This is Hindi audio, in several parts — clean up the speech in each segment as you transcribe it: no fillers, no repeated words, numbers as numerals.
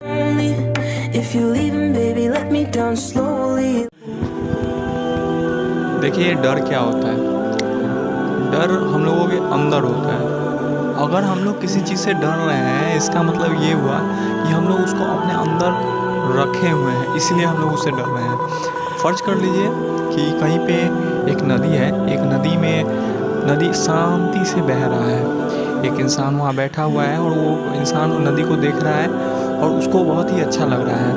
If you're leaving, baby, let me down slowly. देखिए डर क्या होता है। डर हम लोगों के अंदर होता है। अगर हम लोग किसी चीज़ से डर रहे हैं, इसका मतलब ये हुआ कि हम लोग उसको अपने अंदर रखे हुए हैं, इसलिए हम लोग उससे डर रहे हैं। फ़र्ज़ कर लीजिए कि कहीं पे एक नदी है, एक नदी में नदी शांति से बह रहा है। एक इंसान वहाँ बैठा हुआ है और वो इंसान नदी को देख रहा है और उसको बहुत ही अच्छा लग रहा है।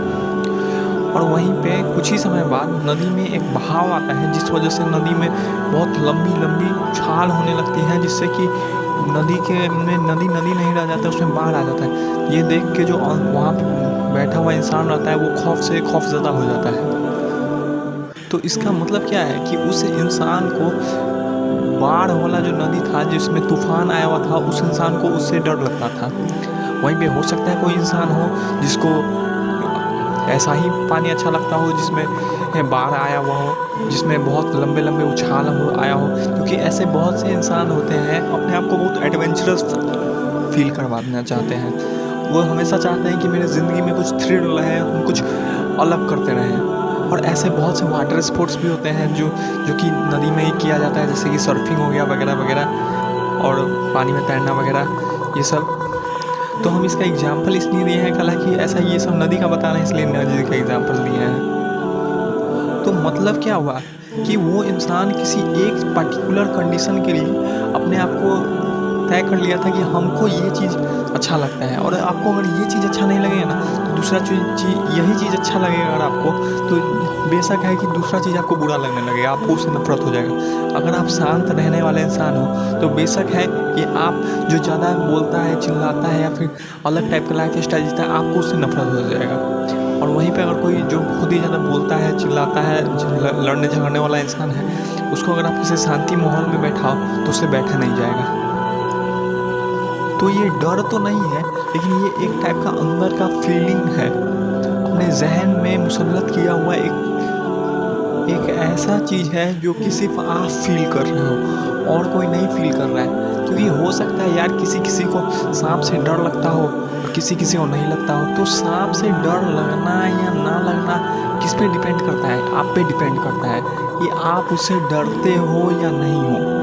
और वहीं पे कुछ ही समय बाद नदी में एक बहाव आता है, जिस वजह से नदी में बहुत लंबी लंबी उछाल होने लगती है, जिससे कि नदी नहीं रह जाता, उसमें बाढ़ आ जाता है। ये देख के जो वहाँ पे बैठा हुआ इंसान रहता है वो खौफज़दा हो जाता है। तो इसका मतलब क्या है कि उस इंसान को बाढ़ वाला जो नदी था, जिसमें तूफान आया हुआ था, उस इंसान को उससे डर लगता था। वहीं पे हो सकता है कोई इंसान हो जिसको ऐसा ही पानी अच्छा लगता हो, जिसमें बाढ़ आया हुआ हो, जिसमें बहुत लंबे लंबे उछाल आया हो, क्योंकि ऐसे बहुत से इंसान होते हैं अपने आप को बहुत एडवेंचरस फील करवाना चाहते हैं। वो हमेशा चाहते हैं कि मेरी ज़िंदगी में कुछ थ्रिल रहे, हम कुछ अलग करते रहें। और ऐसे बहुत से वाटर स्पोर्ट्स भी होते हैं जो कि नदी में ही किया जाता है, जैसे कि सर्फिंग हो गया वगैरह वगैरह, और पानी में तैरना वगैरह, ये सब। तो हम इसका एग्जाम्पल इसलिए दिए हैं, हालांकि ऐसा ये सब नदी का बता रहे हैं इसलिए नदी का एग्जाम्पल दिए हैं। तो मतलब क्या हुआ कि वो इंसान किसी एक पर्टिकुलर कंडीशन के लिए अपने आप को तय कर लिया था कि हमको ये चीज़ अच्छा लगता है। और आपको अगर ये चीज़ अच्छा नहीं लगेगा ना, तो दूसरा यही चीज़ अच्छा लगेगा अगर आपको, तो बेशक है कि दूसरा चीज़ आपको बुरा लगने लगेगा, आपको उससे नफरत हो जाएगा। अगर आप शांत रहने वाले इंसान हो तो बेशक है कि आप जो ज़्यादा बोलता है, चिल्लाता है या फिर अलग टाइप का लाइफ स्टाइल जीता है, आपको उससे नफरत हो जाएगा। और वहीं पे अगर कोई जो खुद ही ज़्यादा बोलता है, चिल्लाता है, लड़ने झगड़ने वाला इंसान है, उसको अगर आप किसी शांति माहौल में बैठाओ तो उससे बैठा नहीं जाएगा। तो ये डर तो नहीं है, लेकिन ये एक टाइप का अंदर का फीलिंग है, अपने जहन में मुसल्लत किया हुआ एक ऐसा चीज़ है जो कि सिर्फ आप फील कर रहे हो और कोई नहीं फील कर रहा है। क्योंकि हो सकता है यार किसी को सांप से डर लगता हो और किसी को नहीं लगता हो। तो सांप से डर लगना या ना लगना किस पे डिपेंड करता है? आप पे डिपेंड करता है कि आप उससे डरते हो या नहीं हो।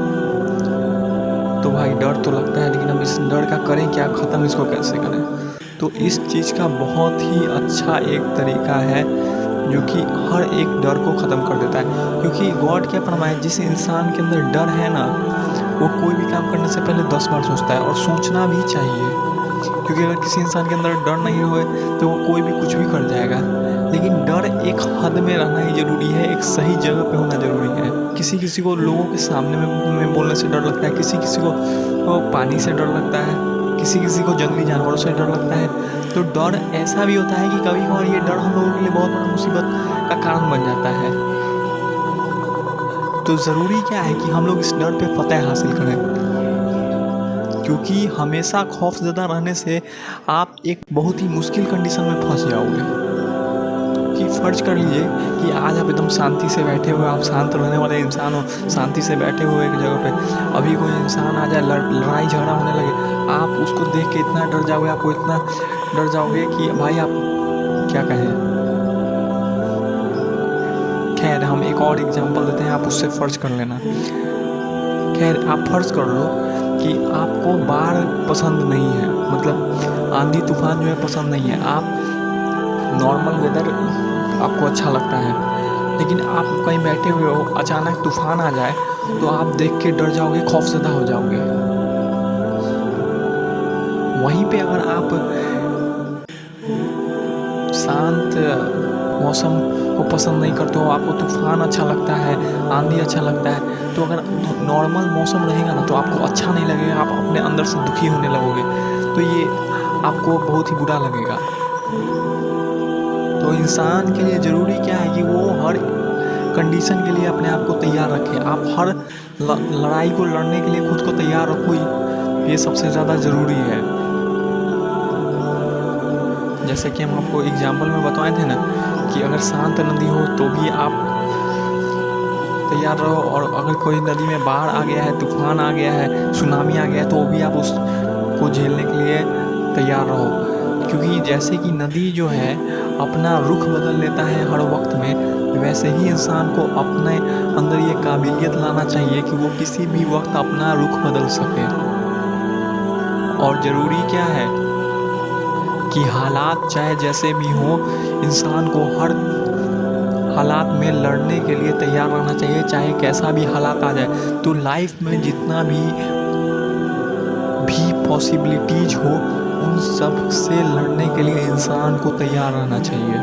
तो भाई डर तो लगता है, लेकिन अब इस डर का करें क्या, ख़त्म इसको कैसे करें? तो इस चीज़ का बहुत ही अच्छा एक तरीका है जो कि हर एक डर को ख़त्म कर देता है। क्योंकि गॉड क्या फरमाया, जिस इंसान के अंदर डर है ना, वो कोई भी काम करने से पहले 10 बार सोचता है, और सोचना भी चाहिए। क्योंकि अगर किसी इंसान के अंदर डर नहीं होए तो वो कोई भी कुछ भी कर जाएगा। लेकिन डर एक हद में रहना ही ज़रूरी है, एक सही जगह पे होना ज़रूरी है। किसी को लोगों के सामने में बोलने से डर लगता है, किसी को पानी से डर लगता है, किसी को जंगली जानवरों से डर लगता है। तो डर ऐसा भी होता है कि कभी कभार ये डर हम लोगों के लिए बहुत बड़ा मुसीबत का कारण बन जाता है। तो ज़रूरी क्या है कि हम लोग इस डर पे फतह हासिल करें, क्योंकि हमेशा खौफज़दा रहने से आप एक बहुत ही मुश्किल कंडीशन में फंस जाओगे। कि फ़र्ज़ कर लीजिए कि आज आप एकदम शांति से बैठे हुए, आप शांत रहने वाले इंसान हो, शांति से बैठे हुए एक जगह पे, अभी कोई इंसान आ जाए, लड़ाई झगड़ा होने लगे, आप उसको देख के इतना डर जाओगे, आपको इतना डर जाओगे कि भाई आप क्या कहें। खैर हम एक और एग्जांपल देते हैं, आप उससे फ़र्ज़ कर लेना। खैर आप फ़र्ज़ कर लो कि आपको बाढ़ पसंद नहीं है, मतलब आंधी तूफान जो है पसंद नहीं है, आप नॉर्मल वेदर आपको अच्छा लगता है। लेकिन आप कहीं बैठे हुए हो, अचानक तूफान आ जाए तो आप देख के डर जाओगे, खौफज़दा हो जाओगे। वहीं पे अगर आप शांत मौसम को पसंद नहीं करते हो, आपको तूफान अच्छा लगता है, आंधी अच्छा लगता है, तो अगर नॉर्मल मौसम रहेगा ना तो आपको अच्छा नहीं लगेगा, आप अपने अंदर से दुखी होने लगोगे, तो ये आपको बहुत ही बुरा लगेगा। तो इंसान के लिए ज़रूरी क्या है कि वो हर कंडीशन के लिए अपने आप को तैयार रखे। आप हर लड़ाई को लड़ने के लिए खुद को तैयार रखो, ये सबसे ज़्यादा ज़रूरी है। जैसे कि हम आपको एग्जाम्पल में बताए थे ना कि अगर शांत नदी हो तो भी आप तैयार रहो, और अगर कोई नदी में बाढ़ आ गया है, तूफान आ गया है, सुनामी आ गया है, तो भी आप उसको झेलने के लिए तैयार रहो। क्योंकि जैसे कि नदी जो है अपना रुख बदल लेता है हर वक्त में, वैसे ही इंसान को अपने अंदर ये काबिलियत लाना चाहिए कि वो किसी भी वक्त अपना रुख बदल सके। और ज़रूरी क्या है कि हालात चाहे जैसे भी हों, इंसान को हर हालात में लड़ने के लिए तैयार रहना चाहिए, चाहे कैसा भी हालात आ जाए। तो लाइफ में जितना भी पॉसिबिलिटीज हो, उन सब से लड़ने के लिए इंसान को तैयार रहना चाहिए।